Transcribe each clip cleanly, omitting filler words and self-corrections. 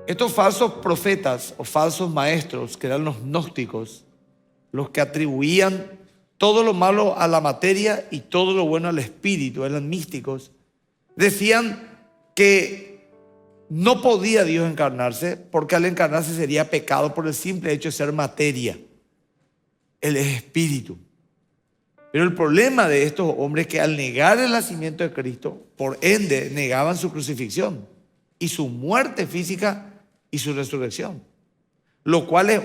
Estos falsos profetas o falsos maestros, que eran los gnósticos, los que atribuían todo lo malo a la materia y todo lo bueno al espíritu, eran místicos, decían que no podía Dios encarnarse porque al encarnarse sería pecado por el simple hecho de ser materia. Él es espíritu. Pero el problema de estos hombres es que al negar el nacimiento de Cristo, por ende negaban su crucifixión y su muerte física y su resurrección, lo cual es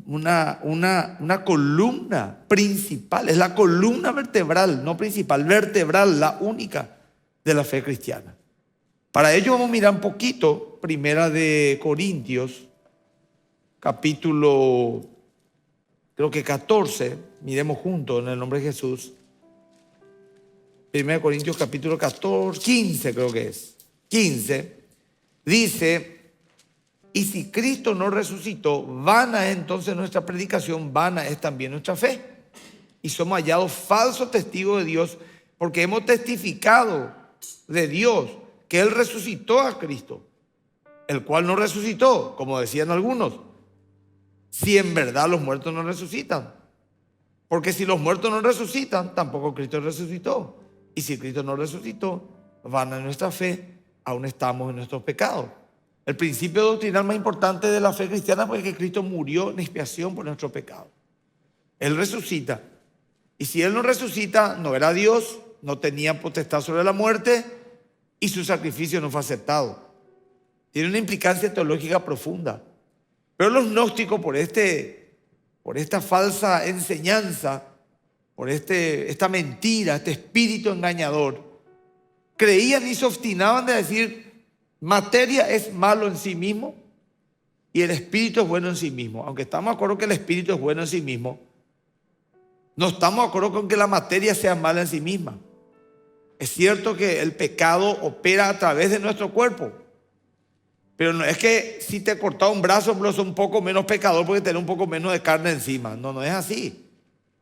una columna principal, es la columna vertebral, no principal, vertebral, la única de la fe cristiana. Para ello vamos a mirar un poquito, Primera de Corintios, capítulo, creo que 14, miremos juntos en el nombre de Jesús. Primera de Corintios, capítulo 14, 15 creo que es, 15, dice: y si Cristo no resucitó, vana es entonces nuestra predicación, vana es también nuestra fe. Y somos hallados falsos testigos de Dios, porque hemos testificado de Dios que Él resucitó a Cristo, el cual no resucitó, como decían algunos, si en verdad los muertos no resucitan. Porque si los muertos no resucitan, tampoco Cristo resucitó. Y si Cristo no resucitó, vana es nuestra fe, aún estamos en nuestros pecados. El principio doctrinal más importante de la fe cristiana fue que Cristo murió en expiación por nuestro pecado. Él resucita. Y si Él no resucita, no era Dios, no tenía potestad sobre la muerte y su sacrificio no fue aceptado. Tiene una implicancia teológica profunda. Pero los gnósticos, por esta falsa enseñanza, por esta mentira, este espíritu engañador, creían y se obstinaban de decir: materia es malo en sí mismo y el espíritu es bueno en sí mismo. Aunque estamos de acuerdo que el espíritu es bueno en sí mismo, no estamos de acuerdo con que la materia sea mala en sí misma. Es cierto que el pecado opera a través de nuestro cuerpo, pero no es que si te cortas un brazo, pero sos un poco menos pecador porque tenés un poco menos de carne encima. No, no es así.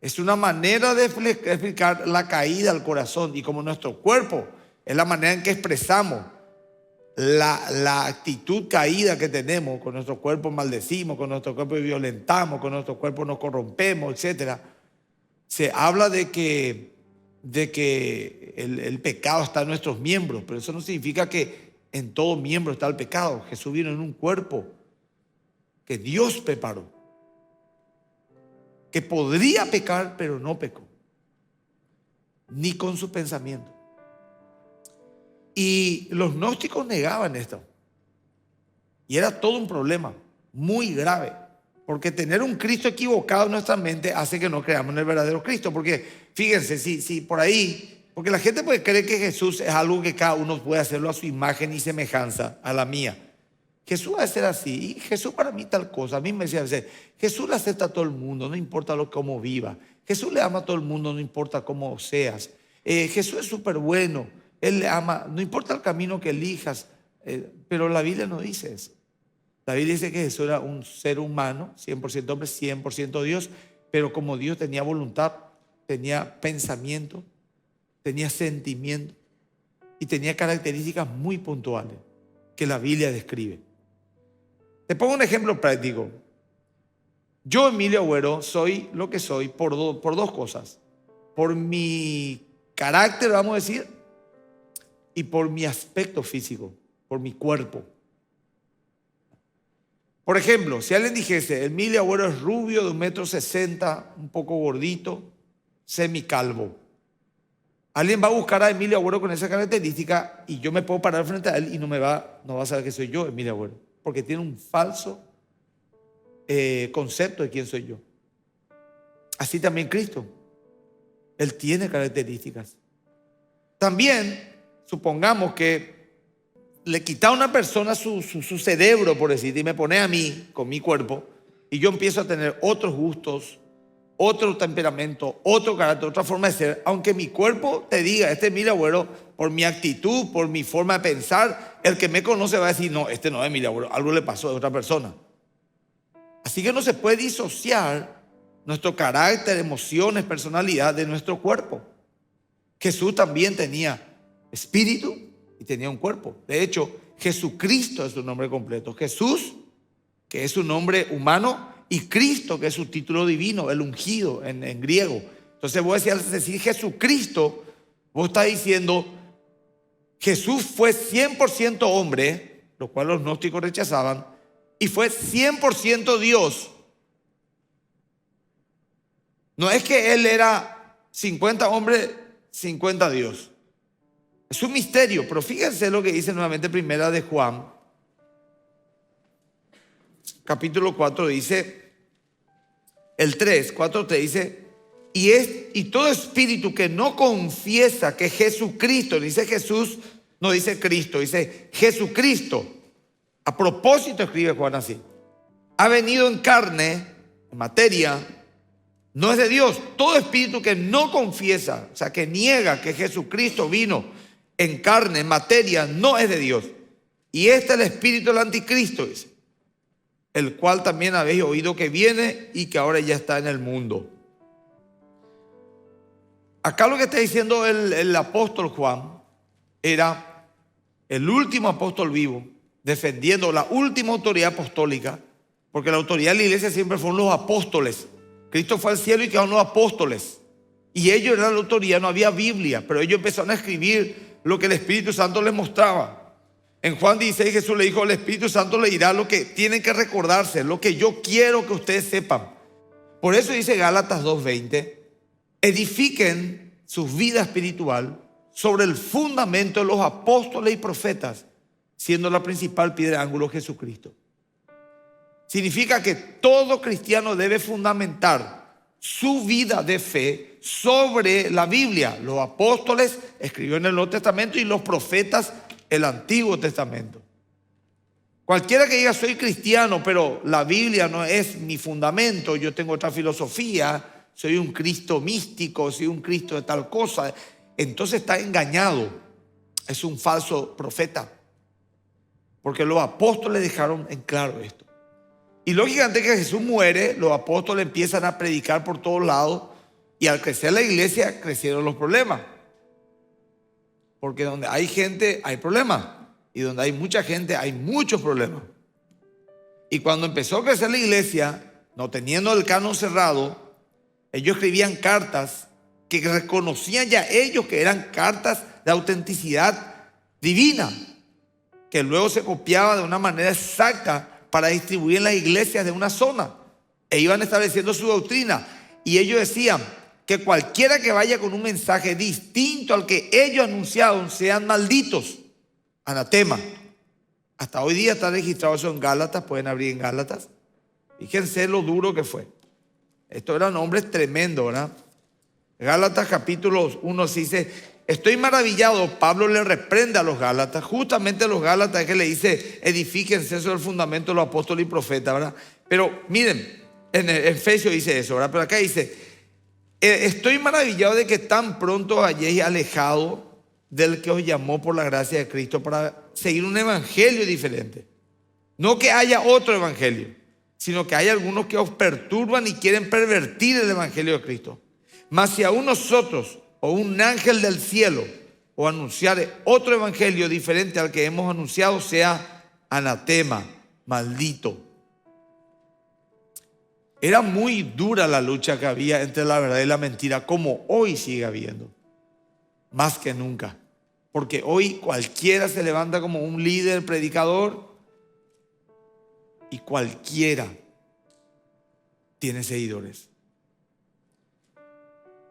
Es una manera de explicar la caída al corazón, y como nuestro cuerpo es la manera en que expresamos la actitud caída que tenemos. Con nuestro cuerpo maldecimos, con nuestro cuerpo violentamos, con nuestro cuerpo nos corrompemos, etc. Se habla de que el pecado está en nuestros miembros, pero eso no significa que en todo miembro está el pecado. Jesús vino en un cuerpo que Dios preparó, que podría pecar, pero no pecó, ni con su pensamiento. Y los gnósticos negaban esto. Y era todo un problema muy grave. Porque tener un Cristo equivocado en nuestra mente hace que no creamos en el verdadero Cristo. Porque fíjense, si por ahí, porque la gente puede creer que Jesús es algo que cada uno puede hacerlo a su imagen y semejanza, a la mía. Jesús va a ser así. Y Jesús para mí tal cosa. A mí me decía a veces: Jesús le acepta a todo el mundo, no importa cómo viva. Jesús le ama a todo el mundo, no importa cómo seas. Jesús es súper bueno. Él le ama, no importa el camino que elijas, pero la Biblia no dice eso. La Biblia dice que Jesús era un ser humano, 100% hombre, 100% Dios, pero como Dios tenía voluntad, tenía pensamiento, tenía sentimiento y tenía características muy puntuales que la Biblia describe. Te pongo un ejemplo práctico. Yo, Emilio Agüero, soy lo que soy por dos cosas. Por mi carácter, vamos a decir, y por mi aspecto físico, por mi cuerpo. Por ejemplo, si alguien dijese: Emilio Agüero es rubio, de 1,60 m, un poco gordito, semicalvo. Alguien va a buscar a Emilio Agüero con esa característica y yo me puedo parar frente a él y no va a saber que soy yo, Emilio Agüero, porque tiene un falso concepto de quién soy yo. Así también Cristo. Él tiene características. También, supongamos que le quita a una persona su cerebro, por decir, y me pone a mí con mi cuerpo, y yo empiezo a tener otros gustos, otro temperamento, otro carácter, otra forma de ser. Aunque mi cuerpo te diga: este Emilio Agüero, por mi actitud, por mi forma de pensar, el que me conoce va a decir: no, este no es Emilio Agüero, algo le pasó a otra persona. Así que no se puede disociar nuestro carácter, emociones, personalidad de nuestro cuerpo. Jesús también tenía espíritu y tenía un cuerpo. De hecho, Jesucristo es su nombre completo. Jesús, que es su nombre humano, y Cristo, que es su título divino, el ungido en griego. Entonces vos al decir Jesucristo, vos estás diciendo Jesús fue 100% hombre, lo cual los gnósticos rechazaban, y fue 100% Dios. No es que él era 50 hombre, 50 Dios. Es un misterio, pero fíjense lo que dice nuevamente primera de Juan, capítulo 4, dice, el 3, 4 te dice, y todo espíritu que no confiesa que Jesucristo, dice Jesús, no dice Cristo, dice Jesucristo. A propósito escribe Juan así, ha venido en carne, en materia, no es de Dios. Todo espíritu que no confiesa, o sea, que niega que Jesucristo vino en carne, en materia, no es de Dios. Y este es el espíritu del anticristo, dice, el cual también habéis oído que viene y que ahora ya está en el mundo. Acá lo que está diciendo el apóstol Juan era el último apóstol vivo, defendiendo la última autoridad apostólica, porque la autoridad de la iglesia siempre fueron los apóstoles. Cristo fue al cielo y quedaron los apóstoles, y ellos eran la autoridad. No había Biblia, pero ellos empezaron a escribir lo que el Espíritu Santo les mostraba. En Juan 16 Jesús le dijo, el Espíritu Santo le dirá lo que tienen que recordarse, lo que yo quiero que ustedes sepan. Por eso dice Gálatas 2:20, edifiquen su vida espiritual sobre el fundamento de los apóstoles y profetas, siendo la principal piedra de ángulo Jesucristo. Significa que todo cristiano debe fundamentar su vida de fe sobre la Biblia. Los apóstoles escribieron en el Nuevo Testamento y los profetas el Antiguo Testamento. Cualquiera que diga soy cristiano, pero la Biblia no es mi fundamento, yo tengo otra filosofía, soy un Cristo místico, soy un Cristo de tal cosa, entonces está engañado, es un falso profeta. Porque los apóstoles dejaron en claro esto. Y lógicamente que Jesús muere, los apóstoles empiezan a predicar por todos lados, y al crecer la iglesia crecieron los problemas. Porque donde hay gente hay problemas, y donde hay mucha gente hay muchos problemas. Y cuando empezó a crecer la iglesia, no teniendo el canon cerrado, ellos escribían cartas que reconocían ya ellos que eran cartas de autenticidad divina, que luego se copiaba de una manera exacta para distribuir en las iglesias de una zona, e iban estableciendo su doctrina. Y ellos decían que cualquiera que vaya con un mensaje distinto al que ellos anunciaron sean malditos, anatema. Hasta hoy día está registrado eso en Gálatas, pueden abrir en Gálatas. Fíjense lo duro que fue. Estos eran hombres tremendos, ¿verdad? Gálatas capítulo 1 dice, estoy maravillado, Pablo le reprende a los Gálatas, justamente a los Gálatas que le dice, edifíquense sobre el fundamento de los apóstoles y profetas, ¿verdad? Pero miren, en Efesios dice eso, ¿verdad? Pero acá dice, estoy maravillado de que tan pronto hayáis alejado del que os llamó por la gracia de Cristo para seguir un evangelio diferente. No que haya otro evangelio, sino que hay algunos que os perturban y quieren pervertir el evangelio de Cristo. Mas si aún nosotros o un ángel del cielo o anunciare otro evangelio diferente al que hemos anunciado, sea anatema, maldito. Era muy dura la lucha que había entre la verdad y la mentira, como hoy sigue habiendo, más que nunca. Porque hoy cualquiera se levanta como un líder predicador y cualquiera tiene seguidores.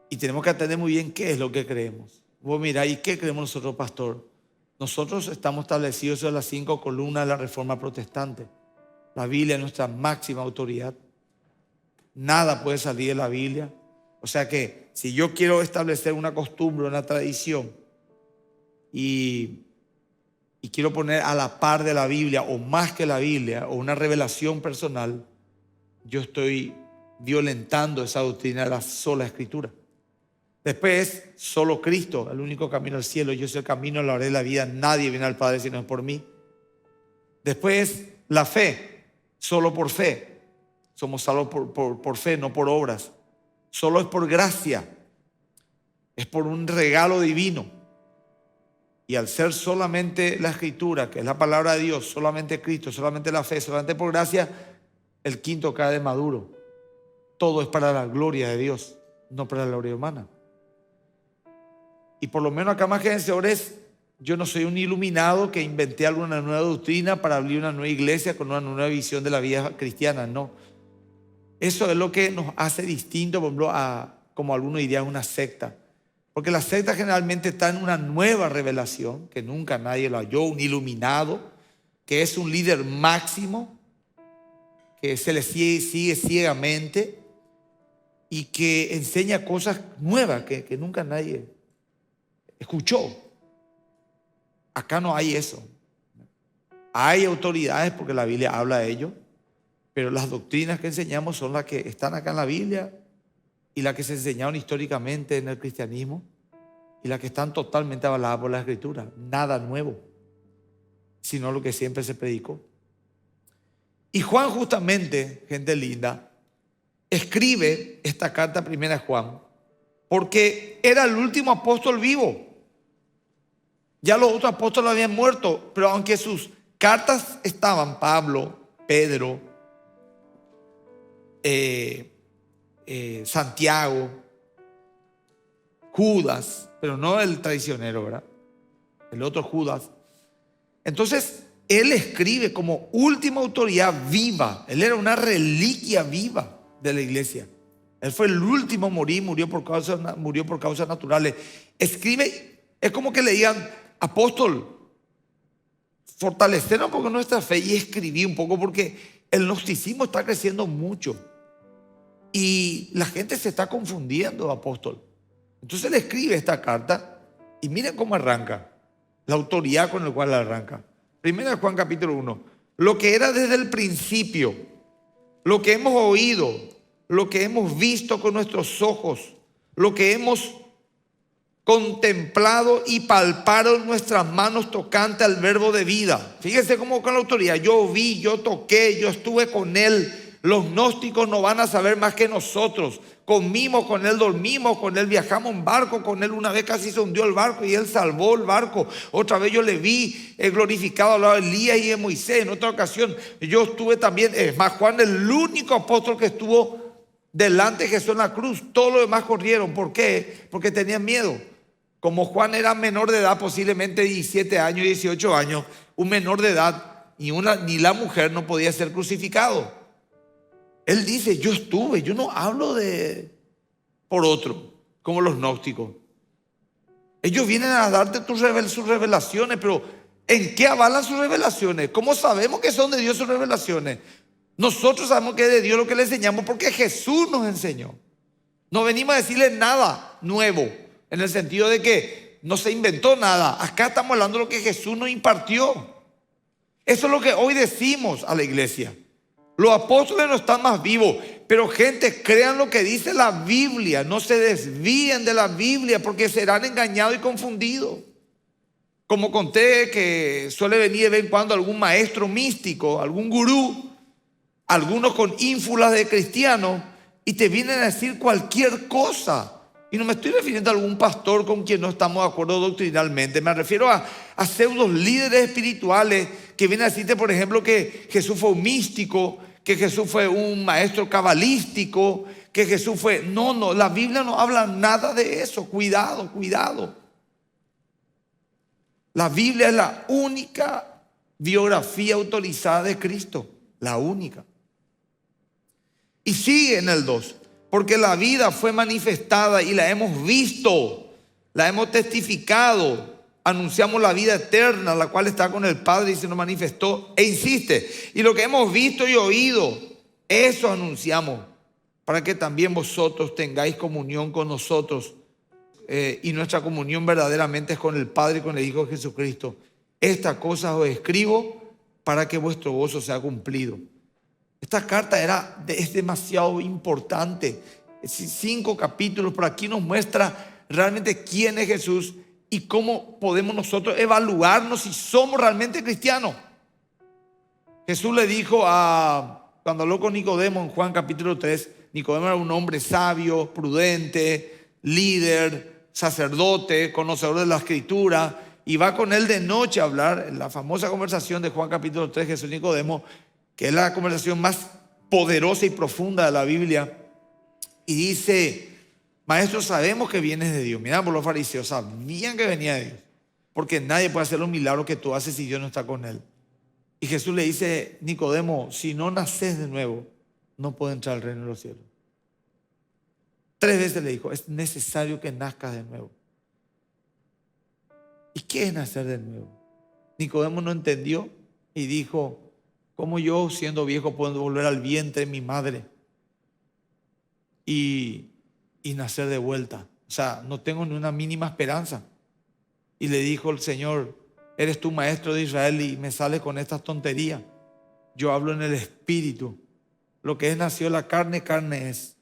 Y tenemos que atender muy bien qué es lo que creemos. Vos mirá, ¿y qué creemos nosotros, pastor? Nosotros estamos establecidos en las 5 columnas de la Reforma Protestante. La Biblia es nuestra máxima autoridad. Nada puede salir de la Biblia. O sea que si yo quiero establecer una costumbre, una tradición, y quiero poner a la par de la Biblia o más que la Biblia o una revelación personal, yo estoy violentando esa doctrina de la sola escritura. Después, solo Cristo, el único camino al cielo. Yo soy el camino, la verdad y la vida. Nadie viene al Padre si no es por mí. Después, la fe, solo por fe. Somos salvos por fe, no por obras. Solo es por gracia. Es por un regalo divino. Y al ser solamente la Escritura, que es la palabra de Dios, solamente Cristo, solamente la fe, solamente por gracia, el quinto cae de maduro. Todo es para la gloria de Dios, no para la gloria humana. Y por lo menos acá más que vencedores, yo no soy un iluminado que inventé alguna nueva doctrina para abrir una nueva iglesia con una nueva visión de la vida cristiana, no. Eso es lo que nos hace distinto, por ejemplo, a, como algunos dirían, una secta. Porque la secta generalmente está en una nueva revelación, que nunca nadie lo halló, un iluminado, que es un líder máximo, que se le sigue ciegamente y que enseña cosas nuevas que nunca nadie escuchó. Acá no hay eso. Hay autoridades porque la Biblia habla de ello, pero las doctrinas que enseñamos son las que están acá en la Biblia y las que se enseñaron históricamente en el cristianismo y las que están totalmente avaladas por la Escritura. Nada nuevo, sino lo que siempre se predicó. Y Juan justamente, gente linda, escribe esta carta primera de Juan porque era el último apóstol vivo. Ya los otros apóstoles habían muerto, pero aunque sus cartas estaban, Pablo, Pedro, Santiago, Judas, pero no el traicionero, ¿verdad? El otro Judas. Entonces, él escribe como última autoridad viva. Él era una reliquia viva de la iglesia. Él fue el último a morir, murió por causas naturales. Escribe, es como que le digan, apóstol, fortalecernos un poco nuestra fe y escribí un poco porque el gnosticismo está creciendo mucho y la gente se está confundiendo, apóstol. Entonces le escribe esta carta y miren cómo arranca, la autoridad con la cual arranca. Primera de Juan capítulo 1, lo que era desde el principio, lo que hemos oído, lo que hemos visto con nuestros ojos, lo que hemos contemplado y palparon nuestras manos tocante al verbo de vida. Fíjense cómo con la autoridad, yo vi, yo toqué, yo estuve con él. Los gnósticos no van a saber más que nosotros. Comimos con él, dormimos con él, viajamos en barco con él. Una vez casi se hundió el barco y él salvó el barco. Otra vez yo le vi glorificado al lado de Elías y de Moisés. En otra ocasión yo estuve también, es más, Juan el único apóstol que estuvo delante de Jesús en la cruz. Todos los demás corrieron. ¿Por qué? Porque tenían miedo. Como Juan era menor de edad, posiblemente 17 años, 18 años, un menor de edad, ni la mujer no podía ser crucificado. Él dice, yo estuve, yo no hablo por otro, como los gnósticos. Ellos vienen a darte sus revelaciones, pero ¿en qué avalan sus revelaciones? ¿Cómo sabemos que son de Dios sus revelaciones? Nosotros sabemos que es de Dios lo que le enseñamos porque Jesús nos enseñó. No venimos a decirle nada nuevo, en el sentido de que no se inventó nada. Acá estamos hablando de lo que Jesús nos impartió. Eso es lo que hoy decimos a la iglesia. Los apóstoles no están más vivos, pero gente, crean lo que dice la Biblia. No se desvíen de la Biblia porque serán engañados y confundidos. Como conté que suele venir de vez en cuando algún maestro místico, algún gurú, algunos con ínfulas de cristianos, y te vienen a decir cualquier cosa. Y no me estoy refiriendo a algún pastor con quien no estamos de acuerdo doctrinalmente. Me refiero a pseudos líderes espirituales que vienen a decirte, por ejemplo, que Jesús fue un místico, que Jesús fue un maestro cabalístico, que Jesús fue... No, la Biblia no habla nada de eso. Cuidado, cuidado. La Biblia es la única biografía autorizada de Cristo. La única. Y sigue en el 2. Porque la vida fue manifestada y la hemos visto, la hemos testificado. Anunciamos la vida eterna, la cual está con el Padre y se nos manifestó. E insiste, y lo que hemos visto y oído, eso anunciamos, para que también vosotros tengáis comunión con nosotros. Y nuestra comunión verdaderamente es con el Padre y con el Hijo de Jesucristo. Estas cosas os escribo para que vuestro gozo sea cumplido. Esta carta es demasiado importante. 5 capítulos, por aquí nos muestra realmente quién es Jesús y cómo podemos nosotros evaluarnos si somos realmente cristianos. Jesús le dijo cuando habló con Nicodemo en Juan capítulo 3, Nicodemo era un hombre sabio, prudente, líder, sacerdote, conocedor de la Escritura, y va con él de noche a hablar. La famosa conversación de Juan capítulo 3, Jesús y Nicodemo, que es la conversación más poderosa y profunda de la Biblia. Y dice: maestro, sabemos que vienes de Dios. Mirá, por los fariseos sabían que venía de Dios, porque nadie puede hacer los milagros que tú haces si Dios no está con él. Y Jesús le dice: Nicodemo, si no naces de nuevo, no puedes entrar al reino de los cielos. 3 veces le dijo: es necesario que nazcas de nuevo. ¿Y qué es nacer de nuevo? Nicodemo no entendió y dijo: ¿cómo yo, siendo viejo, puedo volver al vientre de mi madre y nacer de vuelta? O sea, no tengo ni una mínima esperanza. Y le dijo el Señor: eres tú maestro de Israel y me sales con estas tonterías. Yo hablo en el espíritu. Lo que es nacido de la carne, carne es.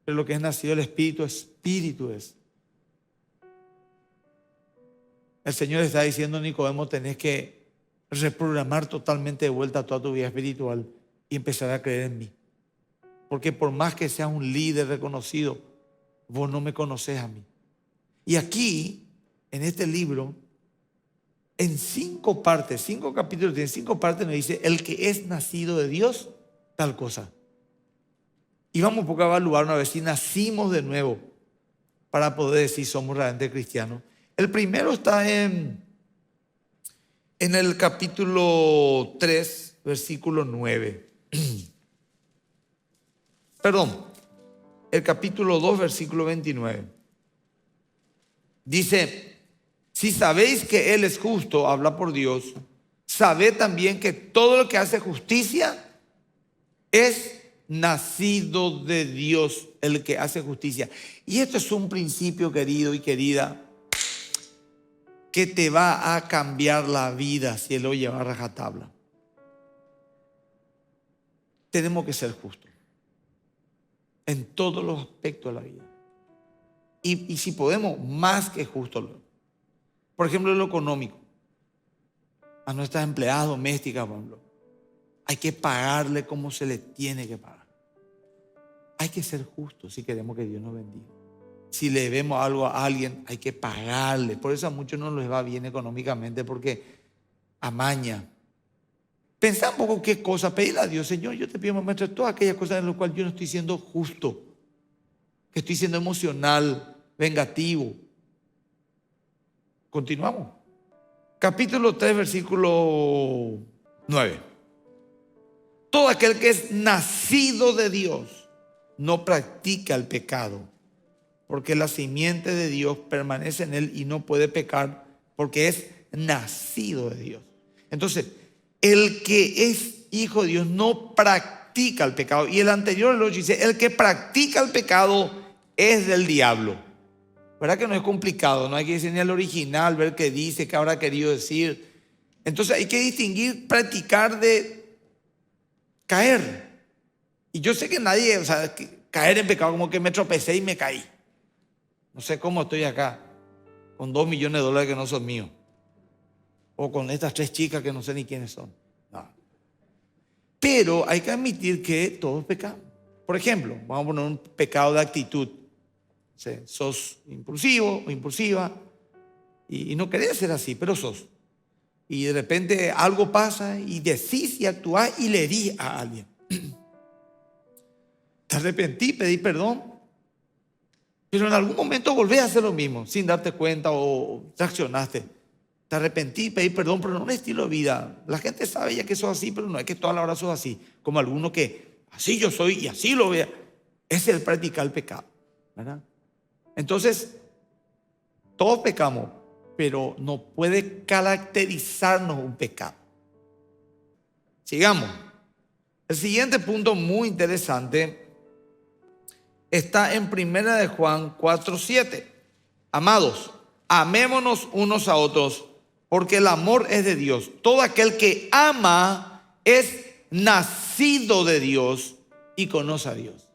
Pero lo que es nacido del espíritu, espíritu es. El Señor está diciendo: Nicodemo, tenés que reprogramar totalmente de vuelta toda tu vida espiritual y empezar a creer en mí. Porque por más que seas un líder reconocido, vos no me conoces a mí. Y aquí, en este libro, en 5 partes, 5 capítulos, en 5 partes nos dice: el que es nacido de Dios, tal cosa. Y vamos un poco a evaluar una vez si nacimos de nuevo para poder decir somos realmente cristianos. El primero está en el capítulo 3, versículo 9. Perdón, el capítulo 2, versículo 29. Dice: si sabéis que Él es justo, habla por Dios, sabed también que todo lo que hace justicia es nacido de Dios, el que hace justicia. Y esto es un principio, querido y querida, que te va a cambiar la vida si Él lo lleva a rajatabla. Tenemos que ser justos en todos los aspectos de la vida. Y si podemos, más que justos. Por ejemplo, en lo económico. A nuestras empleadas domésticas, por ejemplo, hay que pagarle como se le tiene que pagar. Hay que ser justos si queremos que Dios nos bendiga. Si le debemos algo a alguien, hay que pagarle. Por eso a muchos no les va bien económicamente, porque amaña. Pensá un poco qué cosa, pedirle a Dios: Señor, yo te pido, maestro, todas aquellas cosas en las cuales yo no estoy siendo justo, que estoy siendo emocional, vengativo. Continuamos. Capítulo 3, versículo 9. Todo aquel que es nacido de Dios no practica el pecado, porque la simiente de Dios permanece en él y no puede pecar, porque es nacido de Dios. Entonces, el que es hijo de Dios no practica el pecado. Y el anterior, el 8, dice: el que practica el pecado es del diablo. ¿Verdad que no es complicado? No hay que decir ni el original, ver qué dice, qué habrá querido decir. Entonces hay que distinguir practicar de caer. Y yo sé que nadie, o sea, caer en pecado, como que me tropecé y me caí. No sé cómo estoy acá, con $2 millones que no son míos. O con estas 3 chicas que no sé ni quiénes son. No. Pero hay que admitir que todos pecamos. Por ejemplo, vamos a poner un pecado de actitud. ¿Sí? Sos impulsivo o impulsiva y no querés ser así, pero sos. Y de repente algo pasa y decís y actuás y le herís a alguien. Te arrepentí, pedí perdón, pero en algún momento volvés a hacer lo mismo sin darte cuenta o reaccionaste. Te arrepentí, pedí perdón, pero no es un estilo de vida. La gente sabe ya que sos así, pero no es que toda la hora sos así. Como alguno que así yo soy y así lo vea. Es el practicar el pecado, ¿verdad? Entonces, todos pecamos, pero no puede caracterizarnos un pecado. Sigamos. El siguiente punto muy interesante está en 1 de Juan 4:7. Amados, amémonos unos a otros, porque el amor es de Dios. Todo aquel que ama es nacido de Dios y conoce a Dios.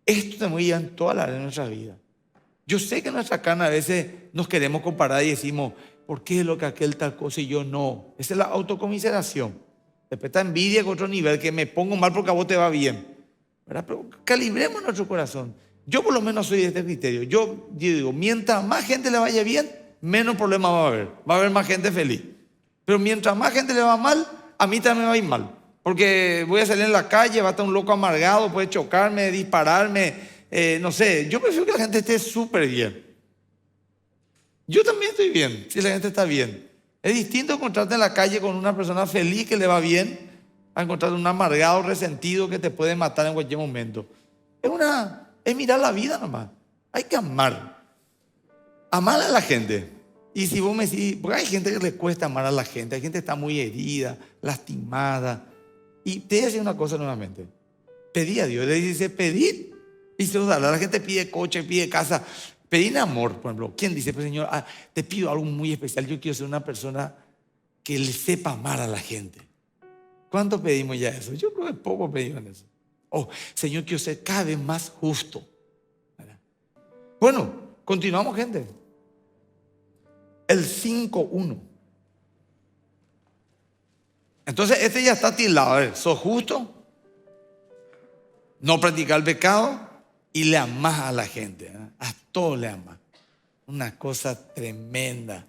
Esto tenemos ya en toda la área de nuestra vida. Yo sé que en nuestra carne a veces nos queremos comparar y decimos: ¿por qué es lo que aquel tal cosa y yo no? Esa es la autocomiseración. Después está envidia con otro nivel, que me pongo mal porque a vos te va bien, ¿verdad? Pero calibremos nuestro corazón. Yo por lo menos soy de este criterio. Yo digo, mientras más gente le vaya bien, menos problemas va a haber. Va a haber más gente feliz. Pero mientras más gente le va mal, a mí también me va a ir mal. Porque voy a salir en la calle, va a estar un loco amargado, puede chocarme, dispararme, no sé. Yo prefiero que la gente esté súper bien. Yo también estoy bien, si la gente está bien. Es distinto encontrarte en la calle con una persona feliz que le va bien a encontrarte un amargado, resentido que te puede matar en cualquier momento. Es mirar la vida nomás. Hay que amar. Amar a la gente. Y si vos me decís, porque hay gente que le cuesta amar a la gente, hay gente que está muy herida, lastimada. Y te voy a decir una cosa nuevamente. Pedí a Dios, le dice, pedid y se os dará. La gente pide coche, pide casa. Pedir amor, por ejemplo. ¿Quién dice, pues Señor, te pido algo muy especial? Yo quiero ser una persona que le sepa amar a la gente. ¿Cuánto pedimos ya eso? Yo creo que poco pedimos eso. Oh, Señor, quiero ser cada vez más justo. ¿Verdad? Bueno, continuamos, gente. El 5:1. Entonces, este ya está tildado. A ver, sos justo, no practicar el pecado y le amás a la gente. ¿Verdad? A todos le amás. Una cosa tremenda.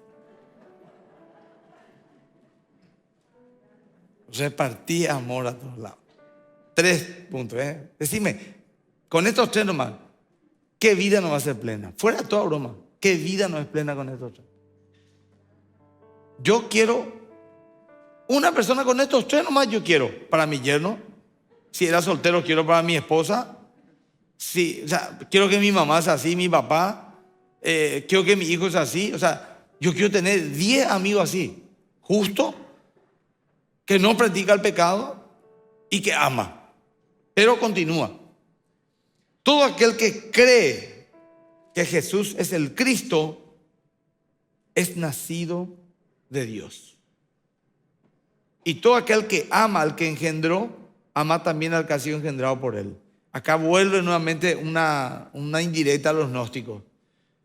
Repartí amor a todos lados. 3 puntos. Decime, con estos 3 nomás, ¿qué vida no va a ser plena? Fuera de toda broma, ¿qué vida no es plena con estos 3? Yo quiero una persona con estos 3 nomás. Yo quiero para mi yerno. Si era soltero, quiero para mi esposa. Sí, o sea, quiero que mi mamá sea así, mi papá. Quiero que mi hijo sea así. O sea, yo quiero tener 10 amigos así. Justo, que no practica el pecado y que ama. Pero continúa. Todo aquel que cree que Jesús es el Cristo es nacido de Dios. Y todo aquel que ama al que engendró, ama también al que ha sido engendrado por él. Acá vuelve nuevamente una indirecta a los gnósticos.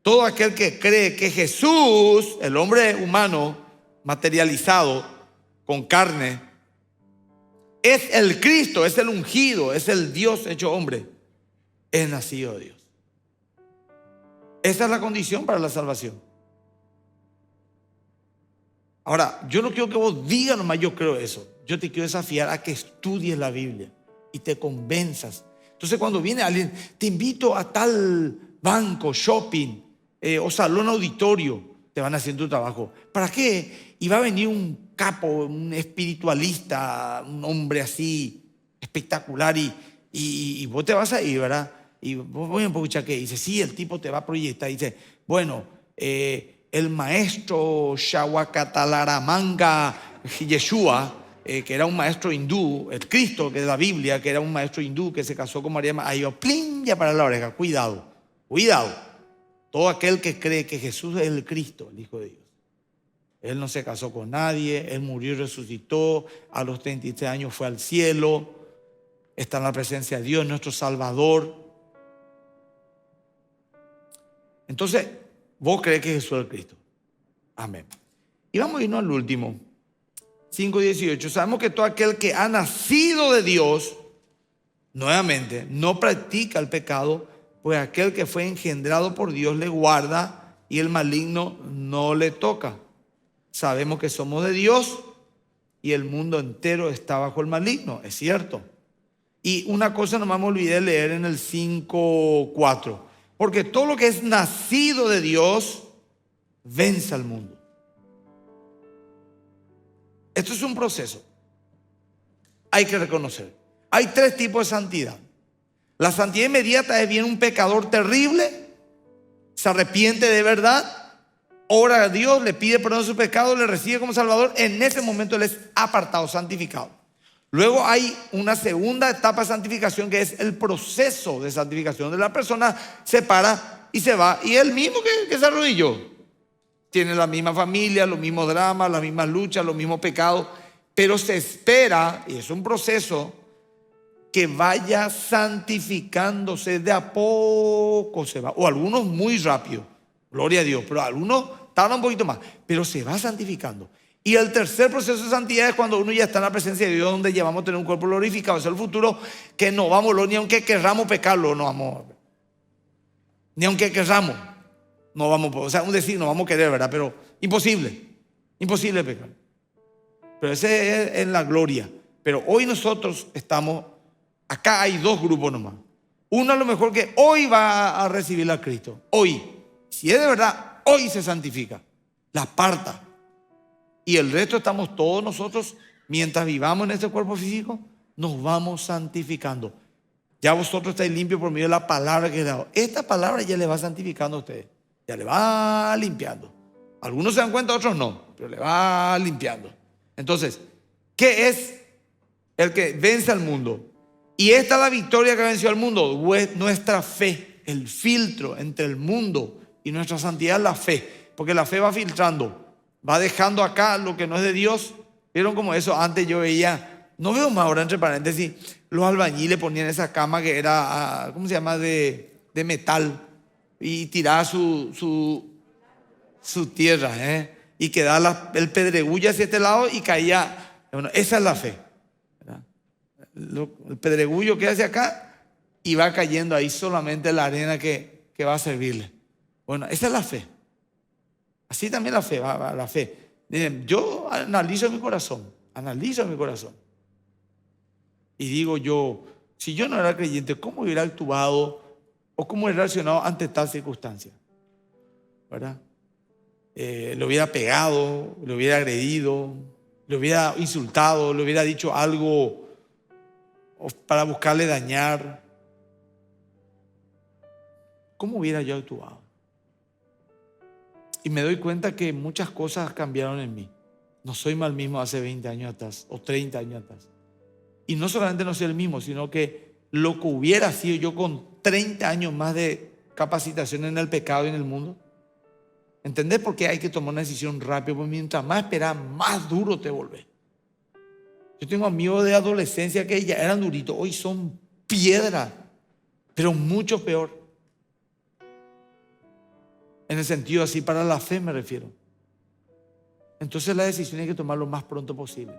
Todo aquel que cree que Jesús, el hombre humano materializado con carne, es el Cristo, es el ungido, es el Dios hecho hombre, es nacido de Dios. Esa es la condición para la salvación. Ahora, yo no quiero que vos digas nomás yo creo eso. Yo te quiero desafiar a que estudies la Biblia y te convenzas. Entonces cuando viene alguien, te invito a tal banco, shopping o salón auditorio, te van haciendo tu trabajo. ¿Para qué? Y va a venir un capo, un espiritualista, un hombre así espectacular y vos te vas a ir, ¿verdad? Y vos voy a escuchar qué dice. Sí, el tipo te va a proyectar y dice, bueno, el maestro Shawakatalaramanga Yeshua, que era un maestro hindú, el Cristo que es la Biblia, que era un maestro hindú que se casó con María, ahí yo, ¡plin! Ya para la oreja, cuidado, cuidado. Todo aquel que cree que Jesús es el Cristo, el Hijo de Dios. Él no se casó con nadie, Él murió y resucitó, a los 33 años fue al cielo, está en la presencia de Dios, nuestro Salvador. Entonces, vos crees que Jesús es el Cristo. Amén. Y vamos a irnos al último. 5:18. Sabemos que todo aquel que ha nacido de Dios, nuevamente, no practica el pecado, pues aquel que fue engendrado por Dios le guarda y el maligno no le toca. Sabemos que somos de Dios y el mundo entero está bajo el maligno, es cierto. Y una cosa nomás me olvidé de leer en el 5:4. Porque todo lo que es nacido de Dios vence al mundo. Esto es un proceso. Hay que reconocer. Hay 3 tipos de santidad. La santidad inmediata es bien un pecador terrible, se arrepiente de verdad, ora a Dios, le pide perdón de su pecado, le recibe como Salvador. En ese momento él es apartado, santificado. Luego hay una segunda etapa de santificación que es el proceso de santificación, donde la persona se para y se va. Y él mismo que se arrodilló. Tiene la misma familia, los mismos dramas, las mismas luchas, los mismos pecados. Pero se espera, y es un proceso, que vaya santificándose de a poco se va. O algunos muy rápido, gloria a Dios, pero algunos tardan un poquito más, pero se va santificando. Y el tercer proceso de santidad es cuando uno ya está en la presencia de Dios, donde ya vamos a tener un cuerpo glorificado. Es el futuro que no vamos, ni aunque querramos pecarlo, no vamos. Ni aunque querramos. no vamos a poder, o sea, un decir, no vamos a querer, ¿verdad? Pero imposible pecar. Pero ese es en la gloria. Pero hoy nosotros estamos, acá hay dos grupos nomás. Uno a lo mejor que hoy va a recibir a Cristo, hoy. Si es de verdad, hoy se santifica, la aparta. Y el resto estamos todos nosotros, mientras vivamos en este cuerpo físico, nos vamos santificando. Ya vosotros estáis limpios por medio de la palabra que he dado. Esta palabra ya le va santificando a ustedes, ya le va limpiando. Algunos se dan cuenta, otros no, pero le va limpiando. Entonces, ¿qué es el que vence al mundo? Y esta es la victoria que venció al mundo, nuestra fe, el filtro entre el mundo y nuestra santidad es la fe, porque la fe va filtrando, va dejando acá lo que no es de Dios. ¿Vieron como eso? Antes yo veía, no veo más ahora entre paréntesis, los albañiles ponían esa cama que era, ¿cómo se llama? De metal, y tiraba su tierra, y quedaba el pedregullo hacia este lado y caía. Bueno, esa es la fe. El pedregullo que hace acá y va cayendo ahí solamente la arena que va a servirle. Bueno, esa es la fe. Así también la fe, va la fe. Miren, yo analizo mi corazón y digo yo, si yo no era creyente, ¿cómo hubiera actuado o cómo hubiera reaccionado ante tal circunstancia? ¿Verdad? Le hubiera pegado, le hubiera agredido, le hubiera insultado, le hubiera dicho algo para buscarle dañar. ¿Cómo hubiera yo actuado? Y me doy cuenta que muchas cosas cambiaron en mí. No soy más el mismo hace 20 años atrás o 30 años atrás. Y no solamente no soy el mismo, sino que lo que hubiera sido yo con 30 años más de capacitación en el pecado y en el mundo. ¿Entendés por qué hay que tomar una decisión rápido? Porque mientras más esperas, más duro te volvés. Yo tengo amigos de adolescencia que ya eran duritos, hoy son piedra, pero mucho peor. En el sentido así, para la fe me refiero. Entonces la decisión hay que tomarlo lo más pronto posible.